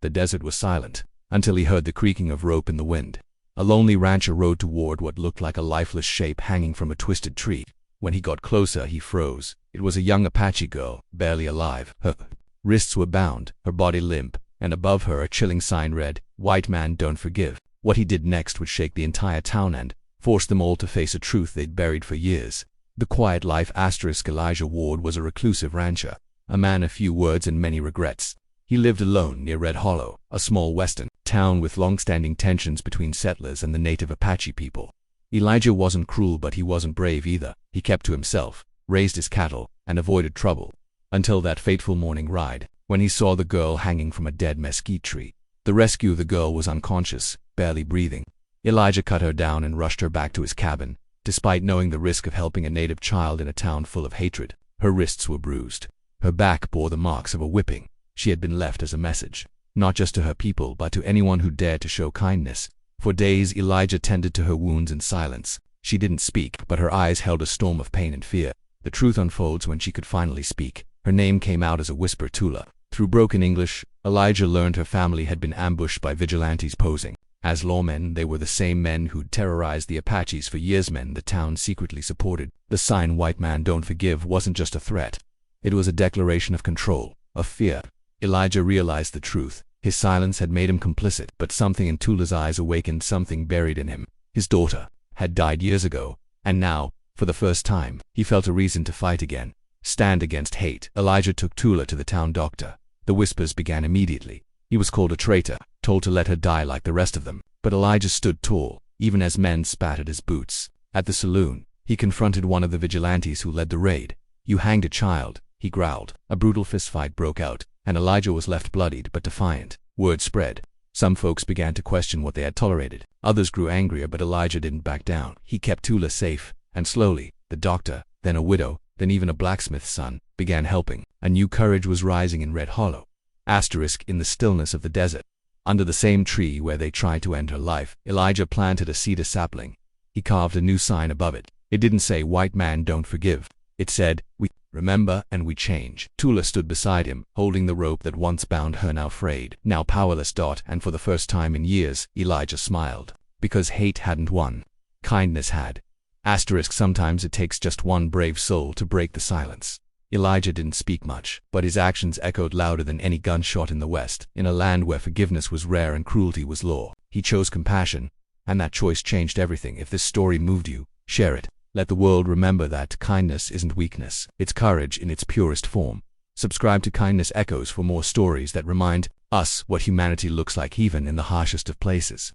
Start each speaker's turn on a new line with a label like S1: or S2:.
S1: The desert was silent, until he heard the creaking of rope in the wind. A lonely rancher rode toward what looked like a lifeless shape hanging from a twisted tree. When he got closer, he froze. It was a young Apache girl, barely alive. Her wrists were bound, her body limp, and above her a chilling sign read, "White man don't forgive." What he did next would shake the entire town and force them all to face a truth they'd buried for years. The quiet life * Elijah Ward was a reclusive rancher, a man of few words and many regrets. He lived alone near Red Hollow, a small western town with long-standing tensions between settlers and the native Apache people. Elijah wasn't cruel, but he wasn't brave either. He kept to himself, raised his cattle, and avoided trouble. Until that fateful morning ride, when he saw the girl hanging from a dead mesquite tree. The rescue, the girl was unconscious, barely breathing. Elijah cut her down and rushed her back to his cabin, despite knowing the risk of helping a native child in a town full of hatred. Her wrists were bruised. Her back bore the marks of a whipping. She had been left as a message, not just to her people, but to anyone who dared to show kindness. For days, Elijah tended to her wounds in silence. She didn't speak, but her eyes held a storm of pain and fear. The truth unfolds when she could finally speak. Her name came out as a whisper, Tula. Through broken English, Elijah learned her family had been ambushed by vigilantes posing as lawmen. They were the same men who'd terrorized the Apaches for years, men the town secretly supported. The sign, "White man don't forgive," wasn't just a threat. It was a declaration of control, of fear. Elijah realized the truth. His silence had made him complicit, but something in Tula's eyes awakened something buried in him. His daughter had died years ago, and now, for the first time, he felt a reason to fight again, stand against hate. Elijah took Tula to the town doctor. The whispers began immediately. He was called a traitor, told to let her die like the rest of them. But Elijah stood tall, even as men spat at his boots. At the saloon, he confronted one of the vigilantes who led the raid. "You hanged a child," he growled. A brutal fistfight broke out, and Elijah was left bloodied but defiant. Word spread. Some folks began to question what they had tolerated. Others grew angrier, but Elijah didn't back down. He kept Tula safe, and slowly, the doctor, then a widow, then even a blacksmith's son, began helping. A new courage was rising in Red Hollow. In the stillness of the desert, under the same tree where they tried to end her life, Elijah planted a cedar sapling. He carved a new sign above it. It didn't say, "White man don't forgive." It said, "We remember and we change." Tula stood beside him, holding the rope that once bound her, now frayed, now powerless. And for the first time in years, Elijah smiled. Because hate hadn't won. Kindness had. Sometimes it takes just one brave soul to break the silence. Elijah didn't speak much, but his actions echoed louder than any gunshot in the West. In a land where forgiveness was rare and cruelty was law, he chose compassion, and that choice changed everything. If this story moved you, share it. Let the world remember that kindness isn't weakness, it's courage in its purest form. Subscribe to Kindness Echoes for more stories that remind us what humanity looks like even in the harshest of places.